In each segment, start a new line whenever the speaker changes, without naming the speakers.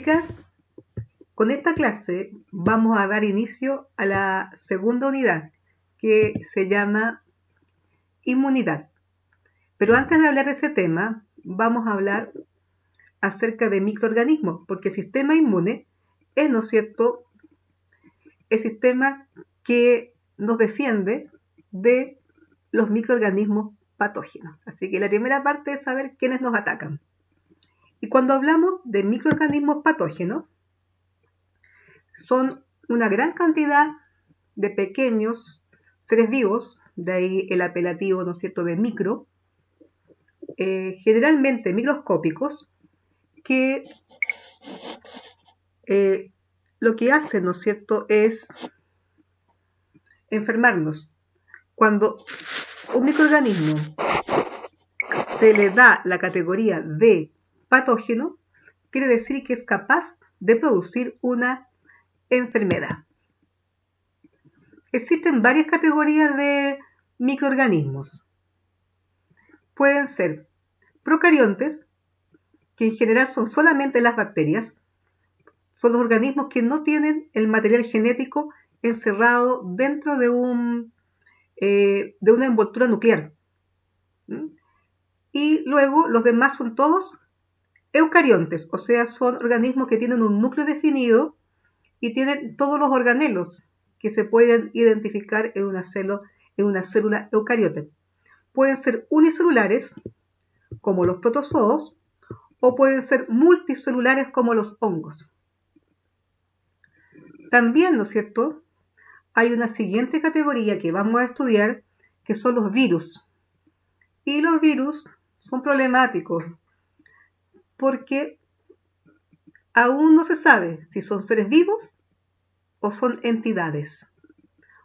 chicas, con esta clase vamos a dar inicio a la segunda unidad que se llama inmunidad. Pero antes de hablar de ese tema, vamos a hablar acerca de microorganismos, porque el sistema inmune es, ¿no es cierto?, el sistema que nos defiende de los microorganismos patógenos. Así que la primera parte es saber quiénes nos atacan. Y cuando hablamos de microorganismos patógenos, son una gran cantidad de pequeños seres vivos, de ahí el apelativo, ¿no es cierto?, de micro, generalmente microscópicos, que lo que hacen, ¿no es cierto?, es enfermarnos. Cuando un microorganismo se le da la categoría de patógeno, quiere decir que es capaz de producir una enfermedad. Existen varias categorías de microorganismos. Pueden ser procariontes, que en general son solamente las bacterias. Son los organismos que no tienen el material genético encerrado dentro de una envoltura nuclear. Y luego los demás son todos eucariontes, o sea, son organismos que tienen un núcleo definido y tienen todos los organelos que se pueden identificar en una célula eucariote. Pueden ser unicelulares, como los protozoos, o pueden ser multicelulares, como los hongos. También, ¿no es cierto?, hay una siguiente categoría que vamos a estudiar, que son los virus. Y los virus son problemáticos porque aún no se sabe si son seres vivos o son entidades.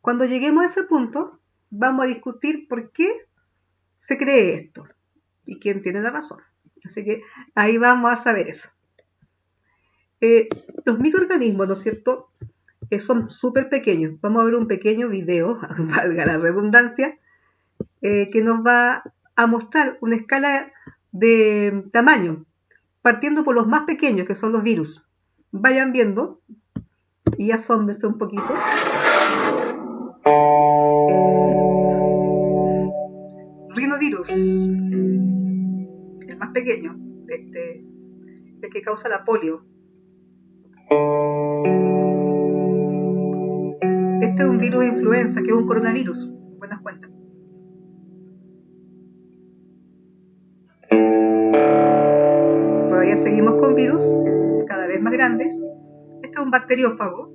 Cuando lleguemos a ese punto, vamos a discutir por qué se cree esto y quién tiene la razón. Así que ahí vamos a saber eso. Los microorganismos, ¿no es cierto?, son súper pequeños. Vamos a ver un pequeño video, valga la redundancia, que nos va a mostrar una escala de tamaño, partiendo por los más pequeños, que son los virus. Vayan viendo y asómbrense un poquito. Rinovirus, el más pequeño, el que causa la polio. Este es un virus de influenza, que es un coronavirus, buenas cuentas. Todavía seguimos con virus, cada vez más grandes. Este es un bacteriófago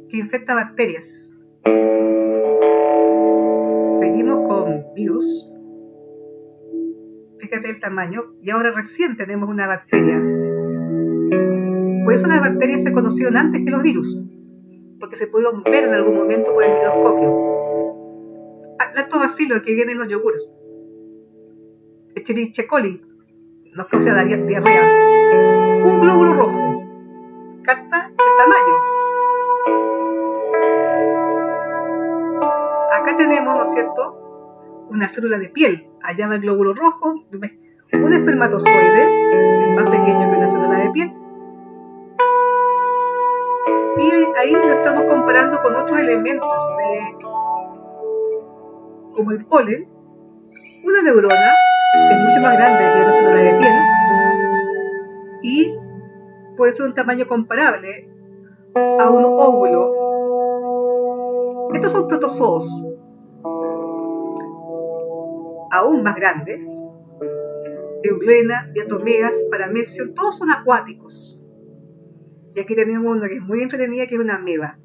que infecta bacterias. Seguimos con virus. Fíjate el tamaño. Y ahora recién tenemos una bacteria. Por eso las bacterias se conocieron antes que los virus, porque se pudieron ver en algún momento por el microscopio. Lactobacillus, que viene en los yogures. Escherichia coli nos causa diarrea. Un glóbulo rojo. Capta el tamaño. Acá tenemos, ¿no es cierto?, una célula de piel. Allá va el glóbulo rojo. Un espermatozoide, el más pequeño que una célula de piel. Y ahí lo estamos comparando con otros elementos, como el polen. Una neurona es mucho más grande que una célula de piel y puede ser un tamaño comparable a un óvulo. Estos son protozoos, aún más grandes. Euglena, diatomeas, paramecium, todos son acuáticos. Y aquí tenemos una que es muy entretenida, que es una ameba.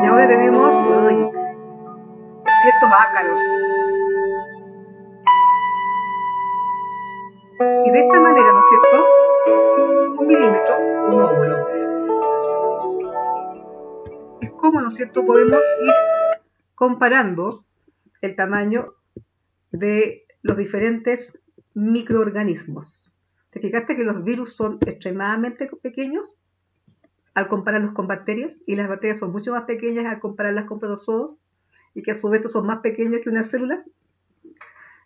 Y ahora tenemos ciertos ácaros. Y de esta manera, ¿no es cierto?, 1 milímetro, un óvulo. Es como, ¿no es cierto?, podemos ir comparando el tamaño de los diferentes microorganismos. ¿Te fijaste que los virus son extremadamente pequeños al compararlos con bacterias? Y las bacterias son mucho más pequeñas al compararlas con protozoos, y que a su vez son más pequeños que una célula.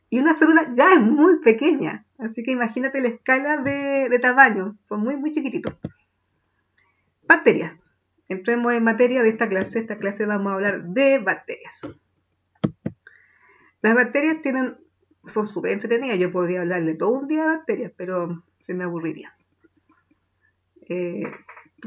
Y una célula ya es muy pequeña. Así que imagínate la escala de tamaño, son muy, muy chiquititos. Bacterias. Entremos en materia de esta clase. Esta clase vamos a hablar de bacterias. Las bacterias son súper entretenidas. Yo podría hablarle todo un día de bacterias, pero se me aburriría.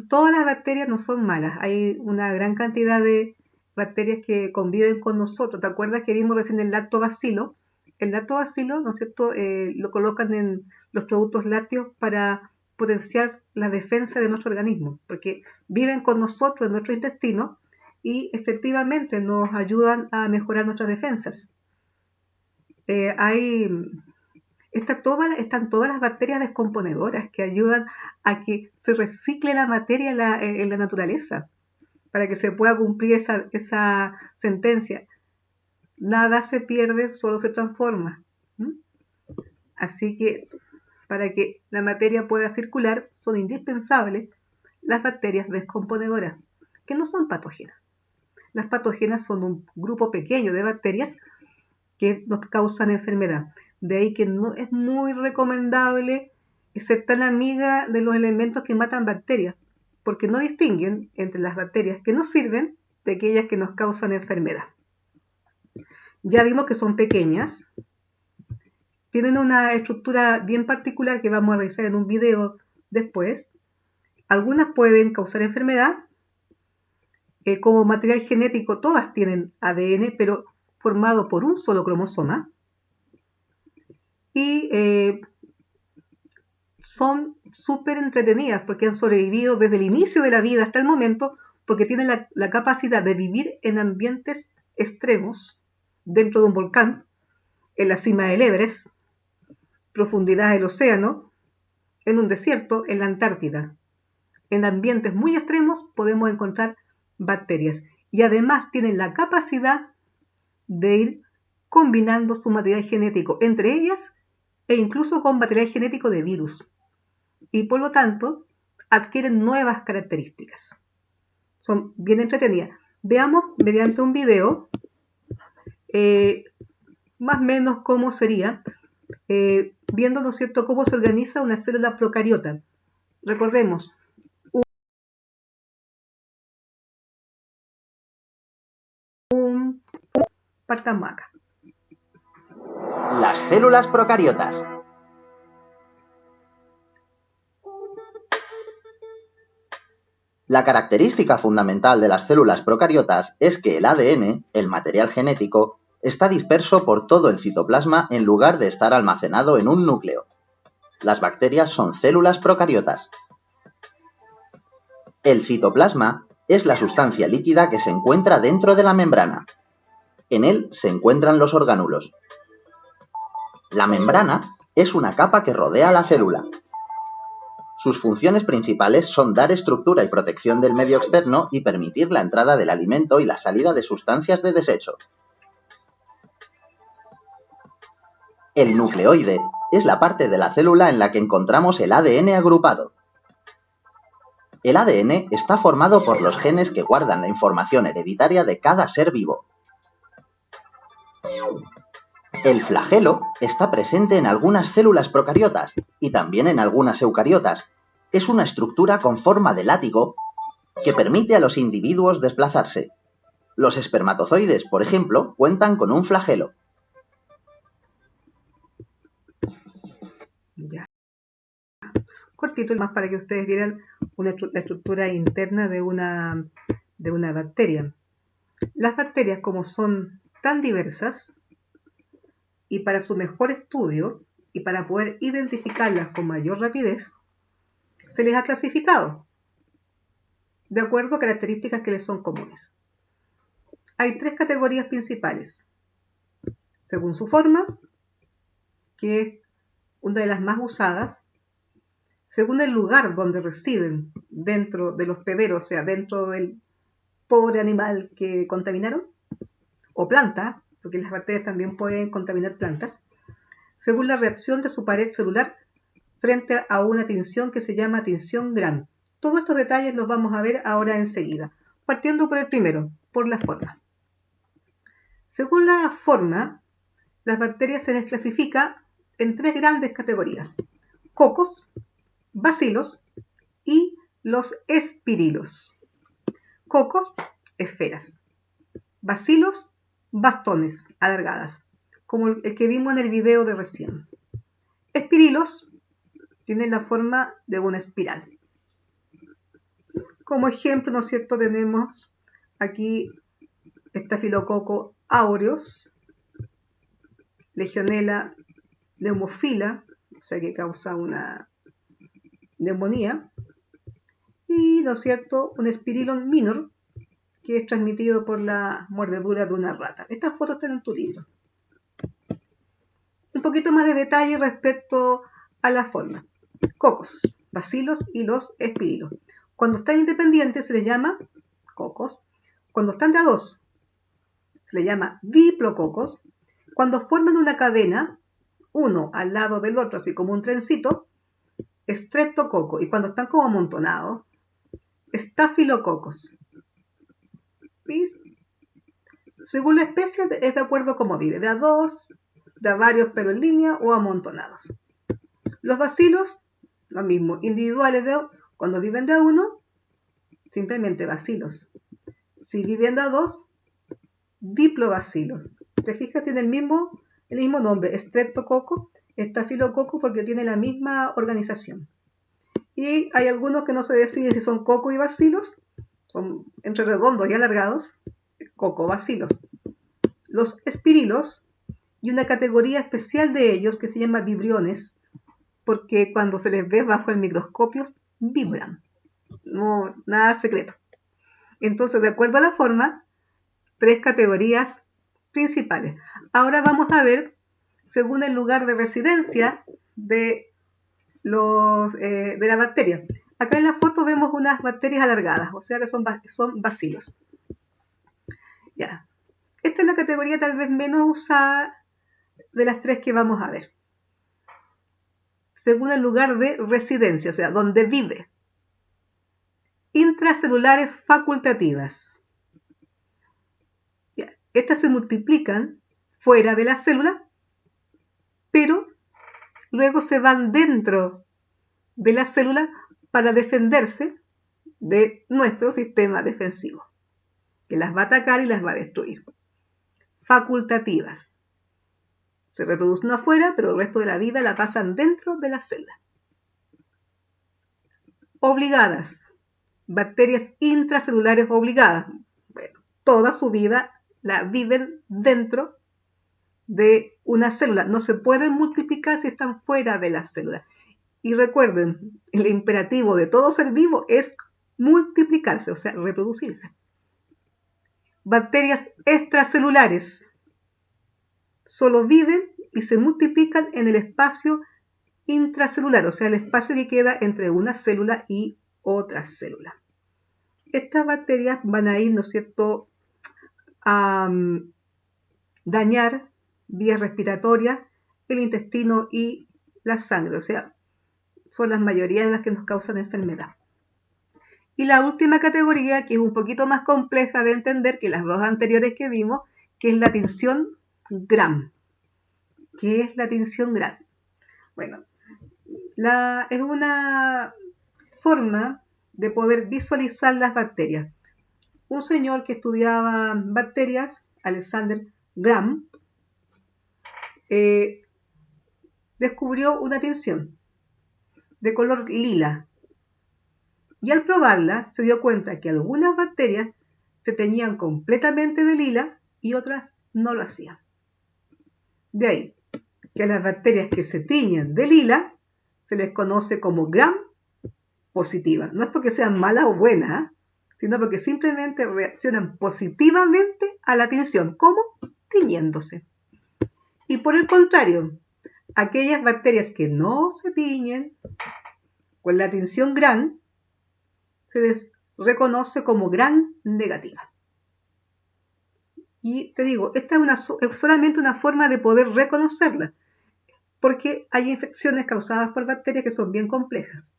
Todas las bacterias no son malas. Hay una gran cantidad de bacterias que conviven con nosotros. ¿Te acuerdas que vimos recién el lactobacilo? El lactobacilo, ¿no es cierto?, lo colocan en los productos lácteos para potenciar la defensa de nuestro organismo, porque viven con nosotros en nuestro intestino y efectivamente nos ayudan a mejorar nuestras defensas. Están todas las bacterias descomponedoras que ayudan a que se recicle la materia en la naturaleza, para que se pueda cumplir esa sentencia. Nada se pierde, solo se transforma. Así que para que la materia pueda circular son indispensables las bacterias descomponedoras, que no son patógenas. Las patógenas son un grupo pequeño de bacterias que nos causan enfermedad. De ahí que no es muy recomendable ser tan amiga de los elementos que matan bacterias, porque no distinguen entre las bacterias que nos sirven de aquellas que nos causan enfermedad. Ya vimos que son pequeñas, tienen una estructura bien particular que vamos a revisar en un video después. Algunas pueden causar enfermedad. Como material genético, todas tienen ADN, pero formado por un solo cromosoma. Y son súper entretenidas porque han sobrevivido desde el inicio de la vida hasta el momento, porque tienen la capacidad de vivir en ambientes extremos, dentro de un volcán, en la cima del Everest, profundidad del océano, en un desierto, en la Antártida. En ambientes muy extremos podemos encontrar bacterias y además tienen la capacidad de ir combinando su material genético entre ellas e incluso con material genético de virus, y por lo tanto adquieren nuevas características. Son bien entretenidas. Veamos mediante un video más o menos cómo sería, viendo, ¿no es cierto?, cómo se organiza una célula procariota. Recordemos, partamos acá.
Las células procariotas. La característica fundamental de las células procariotas es que el ADN, el material genético, está disperso por todo el citoplasma en lugar de estar almacenado en un núcleo. Las bacterias son células procariotas. El citoplasma es la sustancia líquida que se encuentra dentro de la membrana. En él se encuentran los orgánulos. La membrana es una capa que rodea la célula. Sus funciones principales son dar estructura y protección del medio externo y permitir la entrada del alimento y la salida de sustancias de desecho. El nucleoide es la parte de la célula en la que encontramos el ADN agrupado. El ADN está formado por los genes que guardan la información hereditaria de cada ser vivo. El flagelo está presente en algunas células procariotas y también en algunas eucariotas. Es una estructura con forma de látigo que permite a los individuos desplazarse. Los espermatozoides, por ejemplo, cuentan con un flagelo.
Ya. Cortito más para que ustedes vieran la estructura interna de una bacteria. Las bacterias, como son tan diversas, y para su mejor estudio y para poder identificarlas con mayor rapidez, se les ha clasificado de acuerdo a características que les son comunes. Hay 3 categorías principales, según su forma, que es una de las más usadas, según el lugar donde residen dentro del hospedero, o sea, dentro del pobre animal que contaminaron, o planta, porque las bacterias también pueden contaminar plantas, según la reacción de su pared celular frente a una tinción que se llama tinción Gram. Todos estos detalles los vamos a ver ahora enseguida, partiendo por el primero, por la forma. Según la forma, las bacterias se les clasifica en 3 grandes categorías: cocos, bacilos y los espirilos. Cocos, esferas. Bacilos, bastones alargadas, como el que vimos en el video de recién. Espirilos tienen la forma de una espiral. Como ejemplo, ¿no es cierto?, tenemos aquí Staphylococcus aureus, Legionella pneumophila, o sea que causa una neumonía, y, ¿no es cierto?, un Spirillum minor, que es transmitido por la mordedura de una rata. Estas fotos están en tu libro. Un poquito más de detalle respecto a la forma. Cocos, bacilos y los espirilos. Cuando están independientes se les llama cocos. Cuando están de a dos se les llama diplococos. Cuando forman una cadena, uno al lado del otro, así como un trencito, streptococo. Y cuando están como amontonados, estafilococos. ¿Viste? Según la especie es de acuerdo a cómo vive, de a dos, de a varios pero en línea o amontonados. Los bacilos, lo mismo, individuales cuando viven de a uno, simplemente bacilos. Si viven de a dos, diplobacilos. ¿Te fijas? Tiene el mismo nombre, streptococo, estafilococo, porque tiene la misma organización. Y hay algunos que no se decide si son coco y bacilos, son entre redondos y alargados, cocobacilos. Los espirilos, y una categoría especial de ellos que se llama vibriones, porque cuando se les ve bajo el microscopio vibran, no, nada secreto. Entonces, de acuerdo a la forma, 3 categorías principales. Ahora vamos a ver, según el lugar de residencia de la bacteria. Acá en la foto vemos unas bacterias alargadas, o sea que son bacilos. Ya. Esta es la categoría tal vez menos usada de las 3 que vamos a ver. Según el lugar de residencia, o sea, donde vive. Intracelulares facultativas. Ya. Estas se multiplican fuera de la célula, pero luego se van dentro de la célula para defenderse de nuestro sistema defensivo, que las va a atacar y las va a destruir. Facultativas. Se reproducen afuera, pero el resto de la vida la pasan dentro de la célula. Obligadas. Bacterias intracelulares obligadas. Bueno, toda su vida la viven dentro de una célula. No se pueden multiplicar si están fuera de la célula. Y recuerden, el imperativo de todo ser vivo es multiplicarse, o sea, reproducirse. Bacterias extracelulares. Solo viven y se multiplican en el espacio intracelular, o sea, el espacio que queda entre una célula y otra célula. Estas bacterias van a ir, ¿no es cierto?, a dañar vías respiratorias, el intestino y la sangre, o sea, son la mayoría de las que nos causan enfermedad. Y la última categoría, que es un poquito más compleja de entender que las 2 anteriores que vimos, que es la tinción Gram. ¿Qué es la tinción Gram? Bueno, es una forma de poder visualizar las bacterias. Un señor que estudiaba bacterias, Alexander Gram, descubrió una tinción de color lila. Y al probarla se dio cuenta que algunas bacterias se teñían completamente de lila y otras no lo hacían. De ahí que a las bacterias que se tiñen de lila se les conoce como Gram positivas. No es porque sean malas o buenas, sino porque simplemente reaccionan positivamente a la tinción. ¿Cómo? Tiñéndose. Y por el contrario, aquellas bacterias que no se tiñen con la tinción Gram se les reconoce como Gram negativa. Y te digo, esta es solamente una forma de poder reconocerla, porque hay infecciones causadas por bacterias que son bien complejas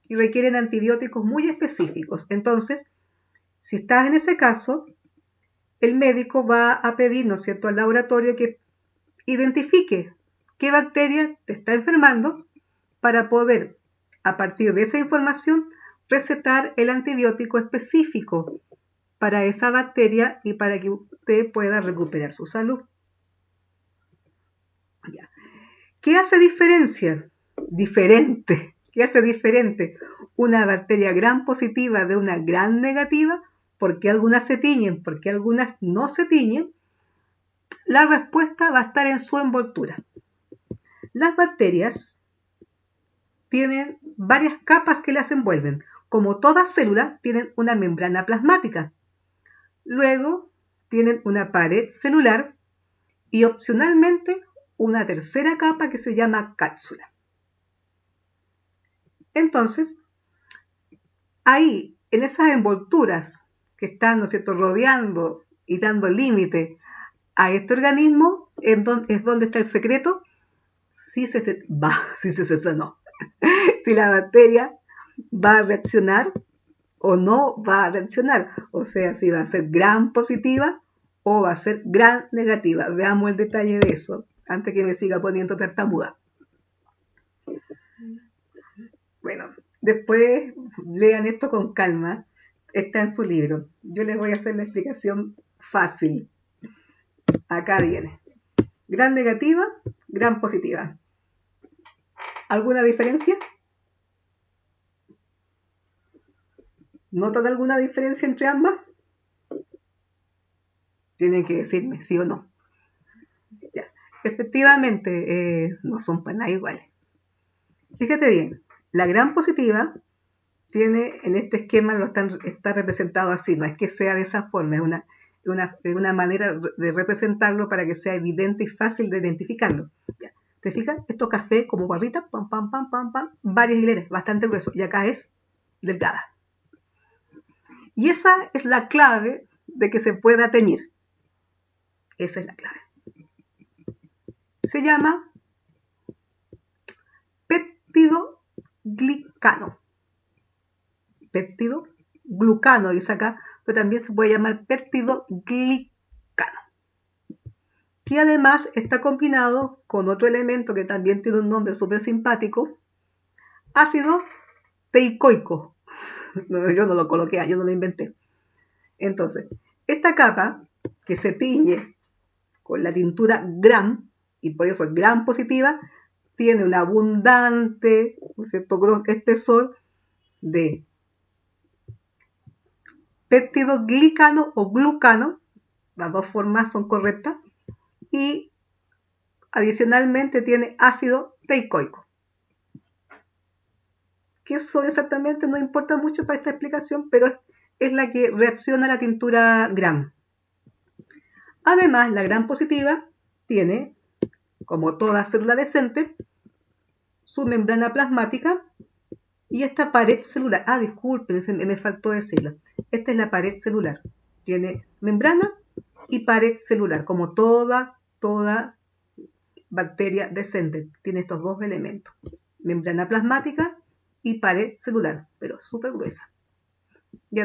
y requieren antibióticos muy específicos. Entonces, si estás en ese caso, el médico va a pedir, ¿no es cierto?, al laboratorio que identifique qué bacteria te está enfermando para poder, a partir de esa información, recetar el antibiótico específico para esa bacteria y para que usted pueda recuperar su salud. Ya. ¿Qué hace diferente? ¿Qué hace diferente una bacteria gram positiva de una gram negativa? ¿Por qué algunas se tiñen? ¿Por qué algunas no se tiñen? La respuesta va a estar en su envoltura. Las bacterias tienen varias capas que las envuelven. Como toda célula, tienen una membrana plasmática. Luego, tienen una pared celular y opcionalmente una tercera capa que se llama cápsula. Entonces, ahí, en esas envolturas que están, ¿no es cierto?, rodeando y dando límite a este organismo, es donde está el secreto, si la bacteria va a reaccionar o no va a reaccionar. O sea, si va a ser gram positiva o va a ser gram negativa. Veamos el detalle de eso, antes que me siga poniendo tartamuda. Bueno, después lean esto con calma. Está en su libro. Yo les voy a hacer la explicación fácil. Acá viene. Gram negativa, gram positiva. ¿Alguna diferencia? ¿Notan alguna diferencia entre ambas? Tienen que decirme sí o no. Ya. Efectivamente, no son para nada iguales. Fíjate bien, la gram positiva tiene, en este esquema está representado así, no es que sea de esa forma, es una manera de representarlo para que sea evidente y fácil de identificarlo. Ya. ¿Te fijas? Esto café como barrita, pam, pam, pam, pam, pam, varias hileras, bastante grueso, y acá es delgada. Y esa es la clave de que se pueda teñir. Esa es la clave. Se llama peptidoglicano. Peptidoglucano, dice acá, pero también se puede llamar peptidoglicano, que además está combinado con otro elemento que también tiene un nombre súper simpático, ácido teicoico. No, yo no lo coloqué, yo no lo inventé. Entonces, esta capa que se tiñe con la tintura gram, y por eso es gram positiva, tiene un abundante, ¿no es cierto?, espesor de peptidoglicano o glucano, las dos formas son correctas, y adicionalmente tiene ácido teicoico. Que eso exactamente no importa mucho para esta explicación, pero es la que reacciona a la tintura gram. Además, la gram positiva tiene, como toda célula decente, su membrana plasmática y esta pared celular. Disculpen, me faltó decirlo. Esta es la pared celular. Tiene membrana y pared celular, como toda bacteria decente. Tiene estos dos elementos. Membrana plasmática y pared celular, pero súper gruesa. Y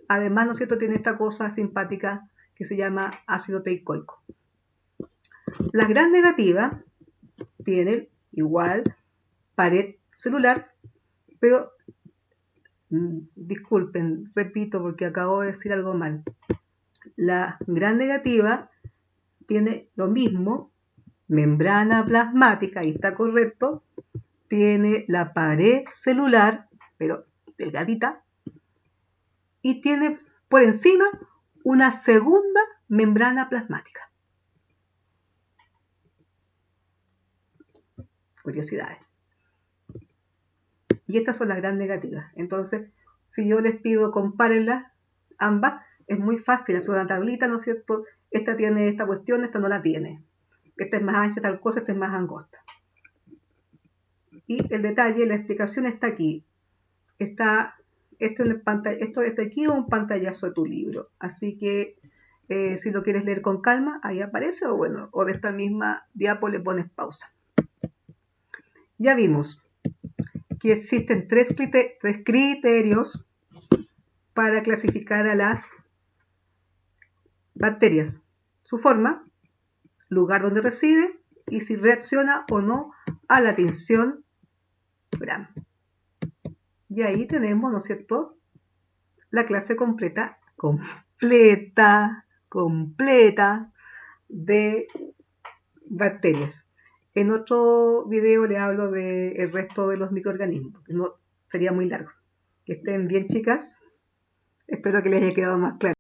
además, ¿no es cierto?, tiene esta cosa simpática que se llama ácido teicoico. La gram negativa tiene igual pared celular, pero disculpen, repito porque acabo de decir algo mal. La gram negativa tiene lo mismo, membrana plasmática, ahí está correcto, tiene la pared celular, pero delgadita, y tiene por encima una segunda membrana plasmática. Curiosidades. Y estas son las gram negativas. Entonces, si yo les pido compárenlas ambas, es muy fácil, es una tablita, ¿no es cierto? Esta tiene esta cuestión, esta no la tiene. Esta es más ancha, tal cosa, esta es más angosta. Y el detalle, la explicación está aquí. Esto está aquí o un pantallazo de tu libro. Así que si lo quieres leer con calma, ahí aparece, o de esta misma diapo le pones pausa. Ya vimos que existen tres criterios para clasificar a las bacterias. Su forma, lugar donde reside y si reacciona o no a la tinción Gram. Y ahí tenemos, ¿no es cierto?, la clase completa de bacterias. En otro video le hablo del resto de los microorganismos, que no sería muy largo. Que estén bien, chicas. Espero que les haya quedado más claro.